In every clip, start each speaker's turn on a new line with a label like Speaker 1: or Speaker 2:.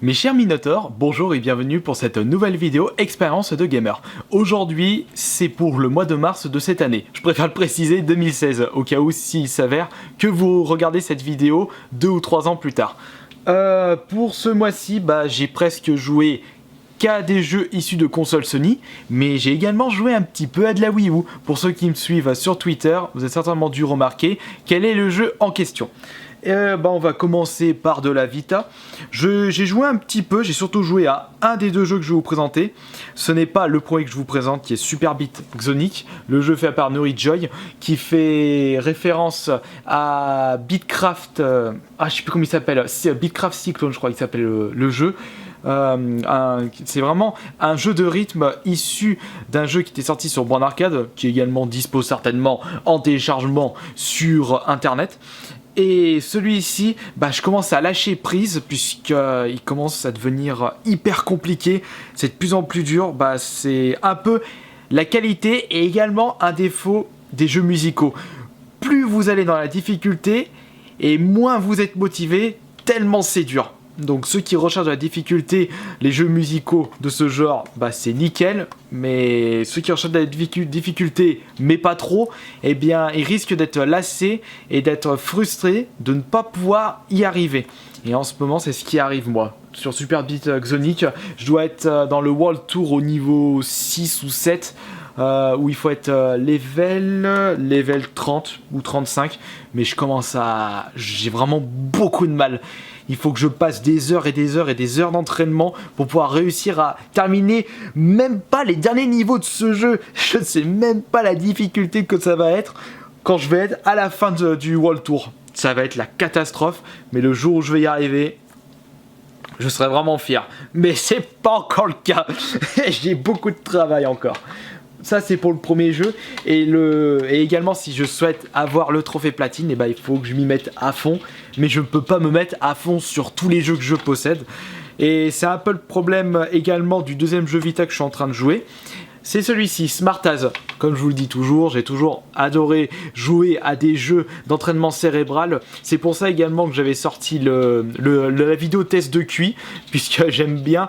Speaker 1: Mes chers Minotaurs, bonjour et bienvenue pour cette nouvelle vidéo expérience de gamer. Aujourd'hui, c'est pour le mois de mars de cette année. Je préfère le préciser 2016, au cas où s'il s'avère que vous regardez cette vidéo 2 ou 3 ans plus tard. Pour ce mois-ci, j'ai presque joué qu'à des jeux issus de consoles Sony, mais j'ai également joué un petit peu à de la Wii U. Pour ceux qui me suivent sur Twitter, vous avez certainement dû remarquer quel est le jeu en question. On va commencer par de la Vita. J'ai joué un petit peu, j'ai surtout joué à un des deux jeux que je vais vous présenter. Ce n'est pas le premier que je vous présente, qui est Super Beat Xonic, le jeu fait par Norijoy, qui fait référence à Beatcraft, je sais plus comment il s'appelle, Beatcraft Cyclone je crois qu'il s'appelle le jeu. C'est vraiment un jeu de rythme issu d'un jeu qui était sorti sur borne arcade, qui également dispose certainement en téléchargement sur internet. Et celui-ci, je commence à lâcher prise puisqu'il commence à devenir hyper compliqué. C'est de plus en plus dur. C'est un peu la qualité et également un défaut des jeux musicaux. Plus vous allez dans la difficulté et moins vous êtes motivé, tellement c'est dur. Donc ceux qui recherchent de la difficulté, les jeux musicaux de ce genre, c'est nickel. Mais ceux qui recherchent de la difficulté, mais pas trop, ils risquent d'être lassés et d'être frustrés de ne pas pouvoir y arriver. Et en ce moment, c'est ce qui arrive moi. Sur Super Beat Xonic, je dois être dans le World Tour au niveau 6 ou 7. Où il faut être level 30 ou 35. Mais j'ai vraiment beaucoup de mal. Il faut que je passe des heures et des heures et des heures d'entraînement pour pouvoir réussir à terminer même pas les derniers niveaux de ce jeu. Je ne sais même pas la difficulté que ça va être quand je vais être à la fin du World Tour. Ça va être la catastrophe, mais le jour où je vais y arriver, je serai vraiment fier. Mais c'est pas encore le cas. J'ai beaucoup de travail encore. Ça c'est pour le premier jeu et également si je souhaite avoir le trophée platine, il faut que je m'y mette à fond, mais je ne peux pas me mettre à fond sur tous les jeux que je possède. Et c'est un peu le problème également du deuxième jeu Vita que je suis en train de jouer. C'est celui-ci, Smartaz. Comme je vous le dis toujours, j'ai toujours adoré jouer à des jeux d'entraînement cérébral. C'est pour ça également que j'avais sorti la vidéo test de QI, puisque j'aime bien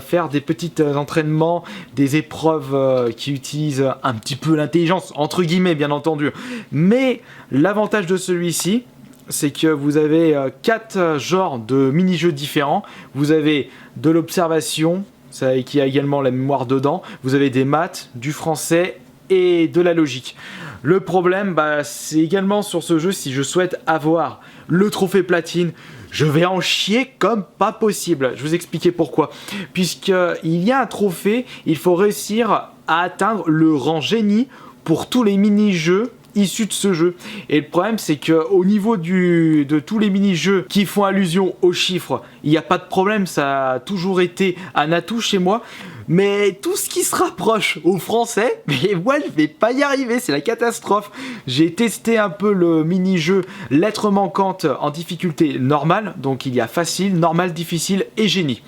Speaker 1: faire des petits entraînements, des épreuves qui utilisent un petit peu l'intelligence, entre guillemets bien entendu. Mais l'avantage de celui-ci, c'est que vous avez 4 genres de mini-jeux différents. Vous avez de l'observation, qui a également la mémoire dedans. Vous avez des maths, du français et de la logique. Le problème, c'est également sur ce jeu, si je souhaite avoir le trophée platine, je vais en chier comme pas possible. Je vais vous expliquer pourquoi. Puisqu'il y a un trophée, il faut réussir à atteindre le rang génie pour tous les mini-jeux issus de ce jeu. Et le problème, c'est qu'au niveau de tous les mini-jeux qui font allusion aux chiffres, il n'y a pas de problème, ça a toujours été un atout chez moi. Mais tout ce qui se rapproche au français, mais moi je vais pas y arriver, c'est la catastrophe. J'ai testé un peu le mini-jeu lettres manquantes en difficulté normale, donc il y a facile, normal, difficile et génie.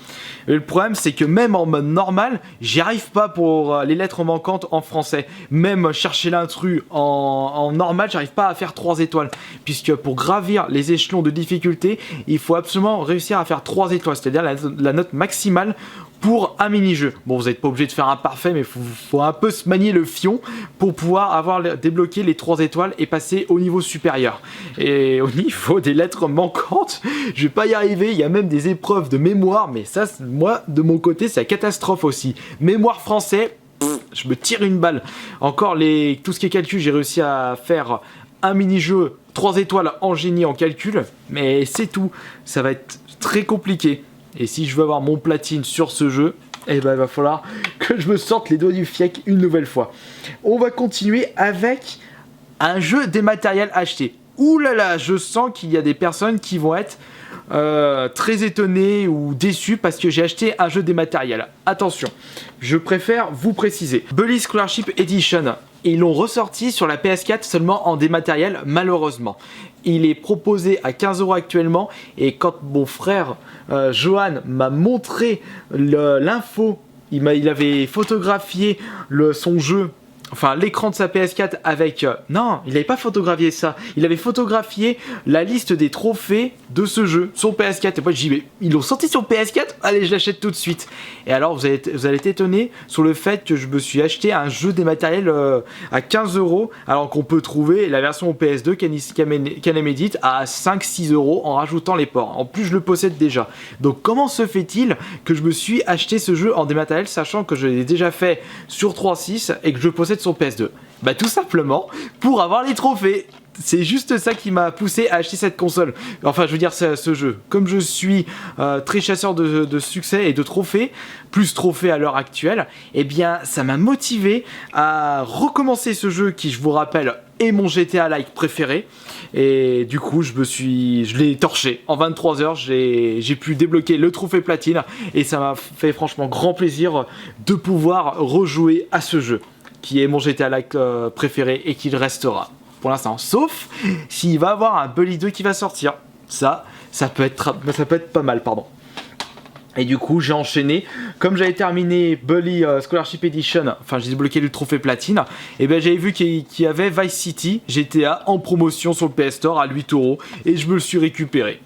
Speaker 1: Et le problème c'est que même en mode normal, j'y arrive pas pour les lettres manquantes en français. Même chercher l'intrus en normal, j'arrive pas à faire 3 étoiles. Puisque pour gravir les échelons de difficulté, il faut absolument réussir à faire 3 étoiles, c'est-à-dire la note maximale pour un mini-jeu. Bon, vous n'êtes pas obligé de faire un parfait, mais il faut un peu se manier le fion pour pouvoir débloqué les 3 étoiles et passer au niveau supérieur. Et au niveau des lettres manquantes, je vais pas y arriver. Il y a même des épreuves de mémoire, mais ça, moi, de mon côté, c'est la catastrophe aussi. Mémoire français, je me tire une balle. Encore tout ce qui est calcul, j'ai réussi à faire un mini-jeu 3 étoiles en génie en calcul, mais c'est tout. Ça va être très compliqué. Et si je veux avoir mon platine sur ce jeu, il va falloir que je me sorte les doigts du fiec une nouvelle fois. On va continuer avec un jeu dématériel acheté. Ouh là là, je sens qu'il y a des personnes qui vont être très étonnées ou déçues parce que j'ai acheté un jeu dématériel. Attention, je préfère vous préciser. Bully Scholarship Edition. Ils l'ont ressorti sur la PS4 seulement en dématériel, malheureusement. Il est proposé à 15 € actuellement et quand mon frère Johan m'a montré l'info, il avait photographié son jeu enfin l'écran de sa PS4 avec... non, il n'avait pas photographié ça. Il avait photographié la liste des trophées de ce jeu sur PS4. Et moi, je dis, mais ils l'ont sorti sur PS4 ? Allez, je l'achète tout de suite. Et alors, vous allez être étonné sur le fait que je me suis acheté un jeu dématériel à 15 €, alors qu'on peut trouver la version PS2 Canem Edit à 5-6 € en rajoutant les ports. En plus, je le possède déjà. Donc, comment se fait-il que je me suis acheté ce jeu en dématériel, sachant que je l'ai déjà fait sur 3.6 et que je possède sur PS2 ? Bah tout simplement pour avoir les trophées. C'est juste ça qui m'a poussé à acheter cette console. Enfin, je veux dire, ce jeu. Comme je suis très chasseur de succès et de trophées, plus trophées à l'heure actuelle, eh bien, ça m'a motivé à recommencer ce jeu qui, je vous rappelle, est mon GTA-like préféré. Et du coup, je l'ai torché. En 23 heures, j'ai pu débloquer le trophée platine. Et ça m'a fait franchement grand plaisir de pouvoir rejouer à ce jeu, qui est mon GTA-like préféré et qui le restera pour l'instant, sauf s'il va avoir un Bully 2 qui va sortir. Ça peut être pas mal, pardon. Et du coup, j'ai enchaîné. Comme j'avais terminé Bully Scholarship Edition, enfin j'ai débloqué le trophée platine, et ben j'avais vu qu'il y avait Vice City GTA en promotion sur le PS Store à 8 € et je me le suis récupéré.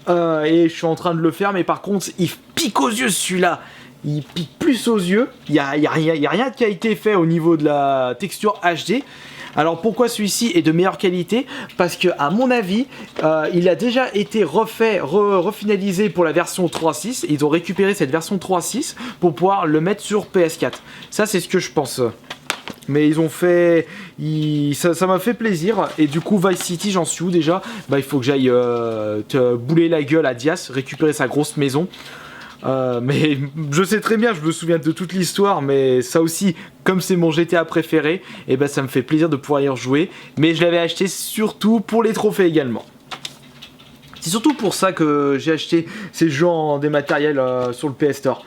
Speaker 1: Et je suis en train de le faire, mais par contre, il pique aux yeux celui-là. Il pique plus aux yeux. Il y a rien qui a été fait au niveau de la texture HD. Alors pourquoi celui-ci est de meilleure qualité ? Parce que à mon avis, il a déjà été refinalisé pour la version 3.6. Ils ont récupéré cette version 3.6 pour pouvoir le mettre sur PS4. Ça c'est ce que je pense. Mais ils ont fait... ça m'a fait plaisir. Et du coup Vice City, j'en suis où déjà ? Bah il faut que j'aille te bouler la gueule à Diaz, récupérer sa grosse maison. Mais je sais très bien, je me souviens de toute l'histoire, mais ça aussi, comme c'est mon GTA préféré, et ben ça me fait plaisir de pouvoir y rejouer. Mais je l'avais acheté surtout pour les trophées également. C'est surtout pour ça que j'ai acheté ces jeux en dématériel sur le PS Store.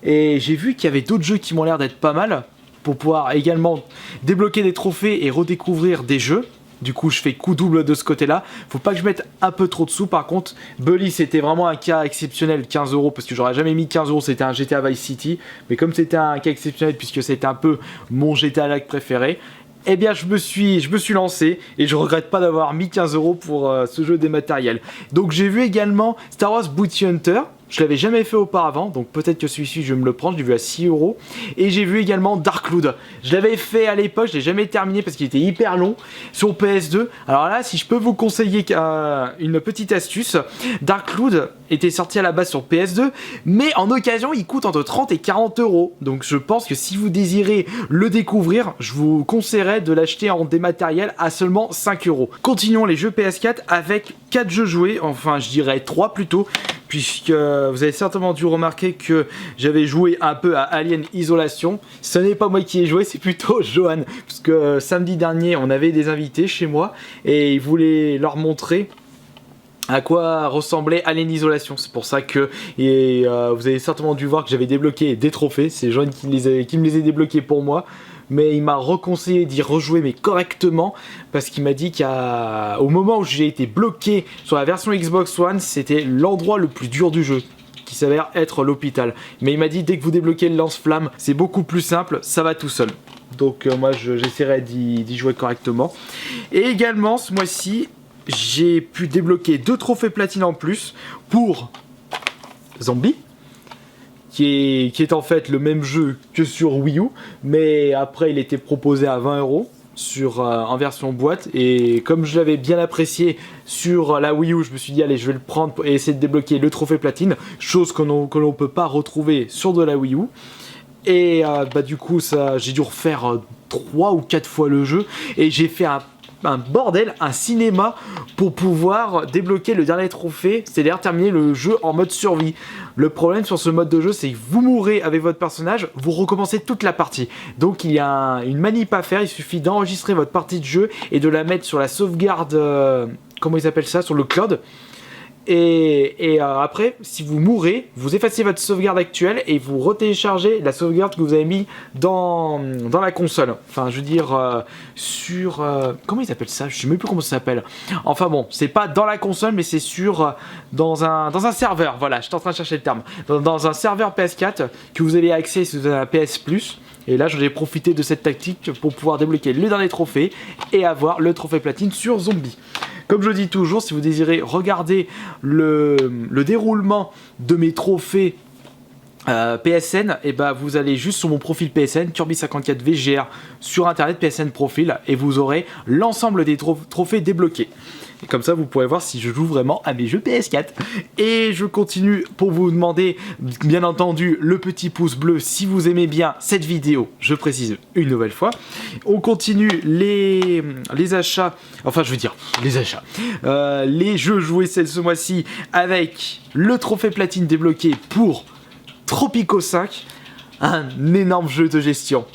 Speaker 1: Et j'ai vu qu'il y avait d'autres jeux qui m'ont l'air d'être pas mal, pour pouvoir également débloquer des trophées et redécouvrir des jeux. Du coup, je fais coup double de ce côté-là. Faut pas que je mette un peu trop de sous. Par contre, Bully, c'était vraiment un cas exceptionnel, 15 €, parce que j'aurais jamais mis 15 €. C'était un GTA Vice City. Mais comme c'était un cas exceptionnel, puisque c'était un peu mon GTA-like préféré, eh bien, je me suis lancé et je regrette pas d'avoir mis 15 € pour ce jeu dématériel. Donc, j'ai vu également Star Wars Bounty Hunter. Je l'avais jamais fait auparavant, donc peut-être que celui-ci je vais me le prendre, je l'ai vu à 6 €. Et j'ai vu également Darklood. Je l'avais fait à l'époque, je l'ai jamais terminé parce qu'il était hyper long sur PS2. Alors là, si je peux vous conseiller une petite astuce, Darklood était sorti à la base sur PS2, mais en occasion il coûte entre 30 et 40 €. Donc je pense que si vous désirez le découvrir, je vous conseillerais de l'acheter en dématériel à seulement 5 €. Continuons les jeux PS4 avec 4 jeux joués, enfin je dirais 3 plutôt, puisque vous avez certainement dû remarquer que j'avais joué un peu à Alien Isolation. Ce n'est pas moi qui ai joué, c'est plutôt Johan, parce que samedi dernier on avait des invités chez moi et il voulait leur montrer à quoi ressemblait Alien Isolation. C'est pour ça que vous avez certainement dû voir que j'avais débloqué des trophées. C'est Johan qui me les a débloqués pour moi. Mais il m'a reconseillé d'y rejouer mais correctement, parce qu'il m'a dit qu'au moment où j'ai été bloqué sur la version Xbox One, c'était l'endroit le plus dur du jeu, qui s'avère être l'hôpital. Mais il m'a dit dès que vous débloquez le lance-flamme, c'est beaucoup plus simple, ça va tout seul. Donc moi j'essaierai d'y jouer correctement. Et également ce mois-ci, j'ai pu débloquer 2 trophées platine en plus pour Zombie, qui est en fait le même jeu que sur Wii U, mais après il était proposé à 20 € en version boîte, et comme je l'avais bien apprécié sur la Wii U, je me suis dit allez, je vais le prendre et essayer de débloquer le trophée platine, chose que l'on peut pas retrouver sur de la Wii U. Et du coup j'ai dû refaire 3 ou 4 fois le jeu, et j'ai fait un bordel, un cinéma pour pouvoir débloquer le dernier trophée, c'est-à-dire terminer le jeu en mode survie. Le problème sur ce mode de jeu, c'est que vous mourrez avec votre personnage, vous recommencez toute la partie. Donc il y a une manip à faire, il suffit d'enregistrer votre partie de jeu et de la mettre sur la sauvegarde, comment ils appellent ça, sur le cloud. Et après, si vous mourrez, vous effacez votre sauvegarde actuelle et vous retéléchargez la sauvegarde que vous avez mis dans la console. Enfin, je veux dire, sur... comment ils appellent ça ? Je sais même plus comment ça s'appelle. Enfin bon, c'est pas dans la console, mais c'est dans un serveur. Voilà, je suis en train de chercher le terme. Dans un serveur PS4 que vous avez accès si vous avez un PS Plus. Et là j'en ai profité de cette tactique pour pouvoir débloquer le dernier trophée et avoir le trophée platine sur Zombie. Comme je dis toujours, si vous désirez regarder le déroulement de mes trophées PSN, et bah vous allez juste sur mon profil PSN, Kirby54VGR sur internet, PSN profil, et vous aurez l'ensemble des trophées débloqués. Et comme ça vous pourrez voir si je joue vraiment à mes jeux PS4. Et je continue pour vous demander bien entendu le petit pouce bleu si vous aimez bien cette vidéo, je précise une nouvelle fois. On continue les achats, enfin je veux dire les achats, les jeux joués ce mois-ci avec le trophée platine débloqué pour Tropico 5, un énorme jeu de gestion.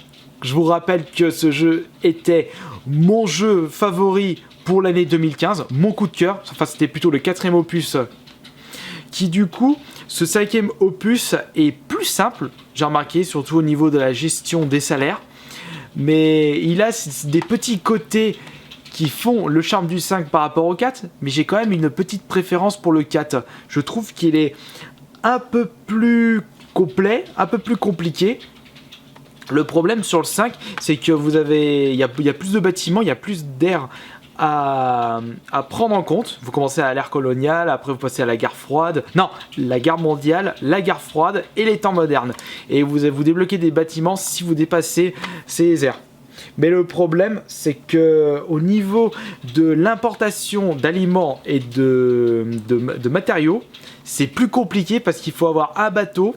Speaker 1: Je vous rappelle que ce jeu était mon jeu favori pour l'année 2015, mon coup de cœur, enfin c'était plutôt le 4e opus, qui du coup, ce 5e opus est plus simple, j'ai remarqué, surtout au niveau de la gestion des salaires, mais il a des petits côtés qui font le charme du 5 par rapport au 4, mais j'ai quand même une petite préférence pour le 4. Je trouve qu'il est un peu plus complet, un peu plus compliqué. Le problème sur le 5, c'est que il y a plus de bâtiments, il y a plus d'air à prendre en compte. Vous commencez à l'ère coloniale, après vous passez à la guerre froide, non, la guerre mondiale, la guerre froide et les temps modernes. Et vous débloquez des bâtiments si vous dépassez ces aires. Mais le problème, c'est que au niveau de l'importation d'aliments et de matériaux, c'est plus compliqué parce qu'il faut avoir un bateau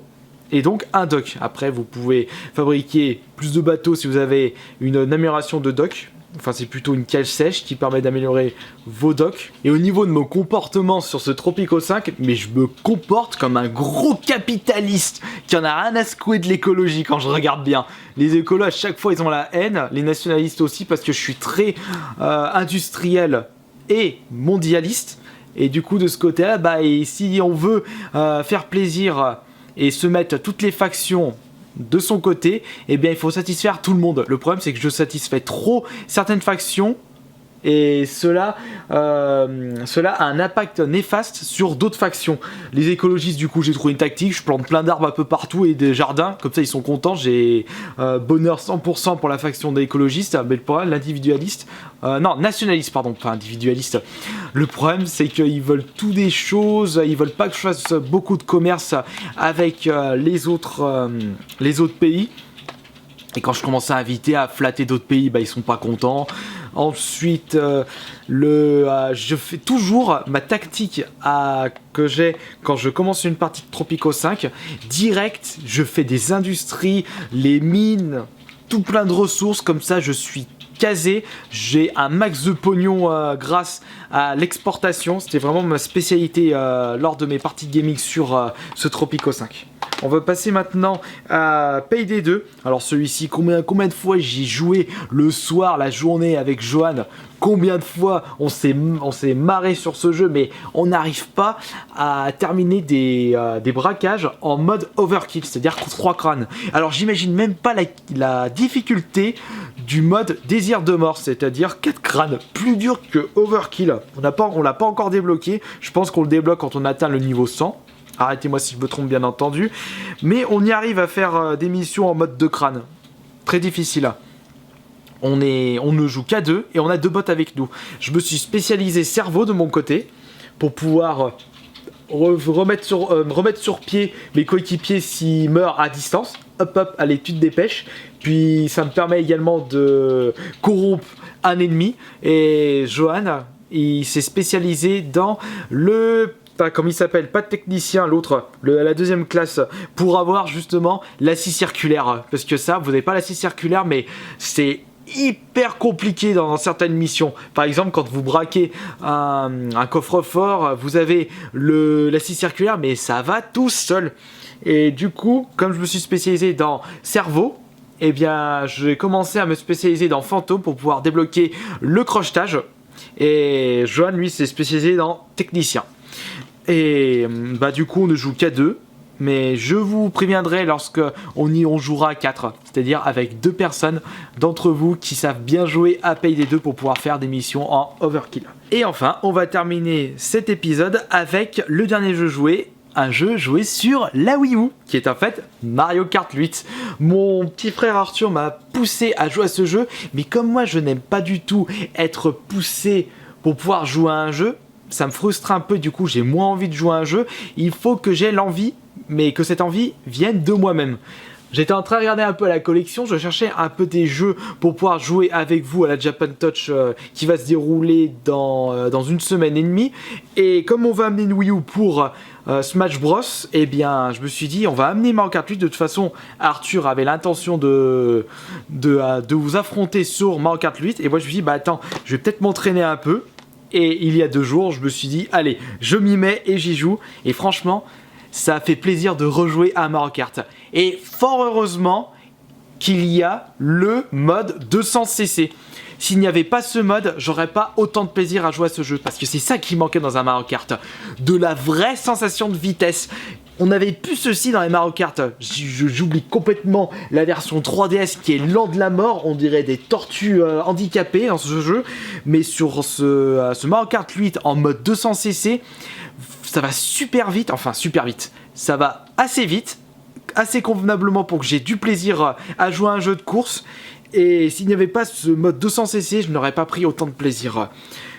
Speaker 1: et donc un dock. Après, vous pouvez fabriquer plus de bateaux si vous avez une amélioration de dock. Enfin, c'est plutôt une cale sèche qui permet d'améliorer vos docks. Et au niveau de mon comportement sur ce Tropico 5, mais je me comporte comme un gros capitaliste qui en a rien à secouer de l'écologie quand je regarde bien. Les écolos, à chaque fois, ils ont la haine. Les nationalistes aussi, parce que je suis très industriel et mondialiste. Et du coup, de ce côté-là, bah, et si on veut faire plaisir et se mettre toutes les factions de son côté, eh bien il faut satisfaire tout le monde. Le problème c'est que je satisfais trop certaines factions et cela a un impact néfaste sur d'autres factions. Les écologistes, du coup, j'ai trouvé une tactique, je plante plein d'arbres un peu partout et des jardins, comme ça ils sont contents, j'ai bonheur 100% pour la faction des écologistes, mais le problème, l'individualiste, non, nationaliste, pardon, pas individualiste. Le problème, c'est qu'ils veulent tout des choses, ils veulent pas que je fasse beaucoup de commerce avec les autres pays. Et quand je commence à inviter, à flatter d'autres pays, bah, ils sont pas contents. Ensuite, je fais toujours ma tactique que j'ai quand je commence une partie de Tropico 5. Direct, je fais des industries, les mines, tout plein de ressources. Comme ça, je suis casé. J'ai un max de pognon grâce à l'exportation. C'était vraiment ma spécialité lors de mes parties de gaming sur ce Tropico 5. On va passer maintenant à Payday 2. Alors celui-ci, combien de fois j'ai joué le soir, la journée avec Johan. Combien de fois on s'est marré sur ce jeu, mais on n'arrive pas à terminer des braquages en mode overkill, c'est-à-dire 3 crânes. Alors j'imagine même pas la difficulté du mode désir de mort, c'est-à-dire 4 crânes, plus dur que overkill. On l'a pas encore débloqué, je pense qu'on le débloque quand on atteint le niveau 100. Arrêtez-moi si je me trompe bien entendu. Mais on y arrive à faire des missions en mode de crâne. Très difficile. On ne joue qu'à 2 et on a 2 bots avec nous. Je me suis spécialisé cerveau de mon côté pour pouvoir remettre sur pied mes coéquipiers s'ils meurent à distance. Hop hop, allez, tu te dépêches. Puis ça me permet également de corrompre un ennemi. Et Johan, il s'est spécialisé dans comme il s'appelle, pas de technicien, l'autre, la deuxième classe, pour avoir justement la scie circulaire. Parce que ça, vous n'avez pas la scie circulaire, mais c'est hyper compliqué dans certaines missions. Par exemple, quand vous braquez un coffre-fort, vous avez la scie circulaire, mais ça va tout seul. Et du coup, comme je me suis spécialisé dans cerveau, eh bien, j'ai commencé à me spécialiser dans fantôme pour pouvoir débloquer le crochetage. Et Johan, lui, s'est spécialisé dans technicien. Et bah du coup on ne joue qu'à 2, mais je vous préviendrai lorsque on jouera à 4, c'est-à-dire avec 2 personnes d'entre vous qui savent bien jouer à Payday 2 pour pouvoir faire des missions en overkill. Et enfin, on va terminer cet épisode avec le dernier jeu joué, un jeu joué sur la Wii U, qui est en fait Mario Kart 8. Mon petit frère Arthur m'a poussé à jouer à ce jeu, mais comme moi je n'aime pas du tout être poussé pour pouvoir jouer à un jeu, ça me frustre un peu, du coup j'ai moins envie de jouer à un jeu. Il faut que j'ai l'envie, mais que cette envie vienne de moi-même. J'étais en train de regarder un peu la collection, je cherchais un peu des jeux pour pouvoir jouer avec vous à la Japan Touch qui va se dérouler dans une semaine et demie. Et comme on va amener une Wii U pour Smash Bros, eh bien je me suis dit on va amener Mario Kart 8. De toute façon Arthur avait l'intention de vous affronter sur Mario Kart 8. Et moi je me suis dit bah attends, je vais peut-être m'entraîner un peu. Et il y a 2 jours je me suis dit allez, je m'y mets et j'y joue. Et franchement ça fait plaisir de rejouer à Mario Kart. Et fort heureusement qu'il y a le mode 200cc. S'il n'y avait pas ce mode, j'aurais pas autant de plaisir à jouer à ce jeu. Parce que c'est ça qui manquait dans un Mario Kart. De la vraie sensation de vitesse. On n'avait plus ceci dans les Mario Kart. J'oublie complètement la version 3DS qui est lent de la mort. On dirait des tortues handicapées dans ce jeu. Mais sur ce Mario Kart 8 en mode 200cc, ça va super vite. Enfin, super vite. Ça va assez vite. Assez convenablement pour que j'ai du plaisir à jouer à un jeu de course. Et s'il n'y avait pas ce mode 200cc, je n'aurais pas pris autant de plaisir.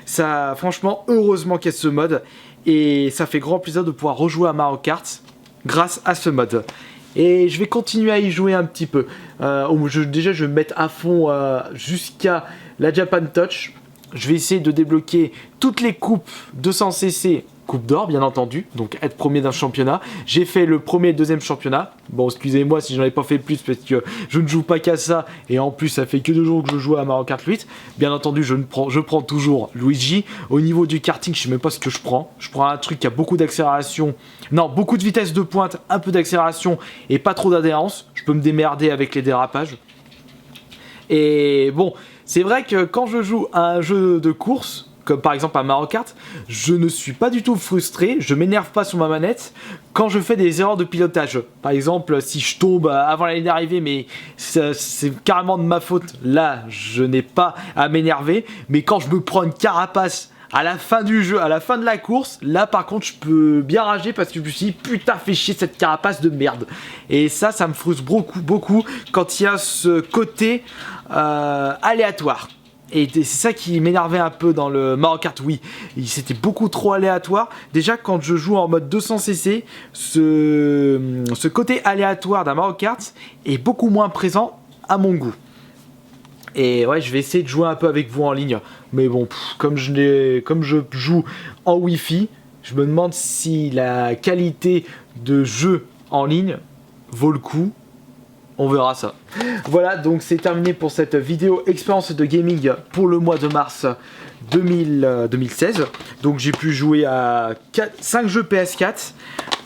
Speaker 1: Ça, franchement, heureusement qu'il y a ce mode. Et ça fait grand plaisir de pouvoir rejouer à Mario Kart grâce à ce mode. Et je vais continuer à y jouer un petit peu. Déjà, je vais me mettre à fond jusqu'à la Japan Touch. Je vais essayer de débloquer toutes les coupes 200cc. Coupe d'or bien entendu, donc être premier d'un championnat. J'ai fait le premier et le deuxième championnat. Bon, excusez-moi si j'en ai pas fait plus parce que je ne joue pas qu'à ça. Et en plus, ça fait que 2 jours que je joue à Mario Kart 8. Bien entendu, je prends toujours Luigi. Au niveau du karting, je sais même pas ce que je prends. Je prends un truc qui a beaucoup d'accélération. Non, beaucoup de vitesse de pointe, un peu d'accélération et pas trop d'adhérence. Je peux me démerder avec les dérapages. Et bon, c'est vrai que quand je joue à un jeu de course, comme par exemple à Mario Kart, je ne suis pas du tout frustré, je m'énerve pas sur ma manette quand je fais des erreurs de pilotage. Par exemple, si je tombe avant la ligne d'arrivée, mais c'est carrément de ma faute, là, je n'ai pas à m'énerver. Mais quand je me prends une carapace à la fin du jeu, à la fin de la course, là par contre je peux bien rager parce que je me suis dit putain fais chier cette carapace de merde. Et ça me frustre beaucoup quand il y a ce côté aléatoire. Et c'est ça qui m'énervait un peu dans le Mario Kart Wii. C'était beaucoup trop aléatoire. Déjà quand je joue en mode 200cc, ce côté aléatoire d'un Mario Kart est beaucoup moins présent à mon goût. Et ouais, je vais essayer de jouer un peu avec vous en ligne. Mais bon, comme je joue en Wi-Fi, je me demande si la qualité de jeu en ligne vaut le coup. On verra ça. Voilà, donc c'est terminé pour cette vidéo expérience de gaming pour le mois de mars 2016. Donc j'ai pu jouer à 5 jeux PS4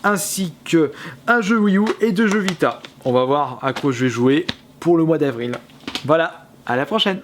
Speaker 1: ainsi que un jeu Wii U et 2 jeux Vita. On va voir à quoi je vais jouer pour le mois d'avril. Voilà, à la prochaine.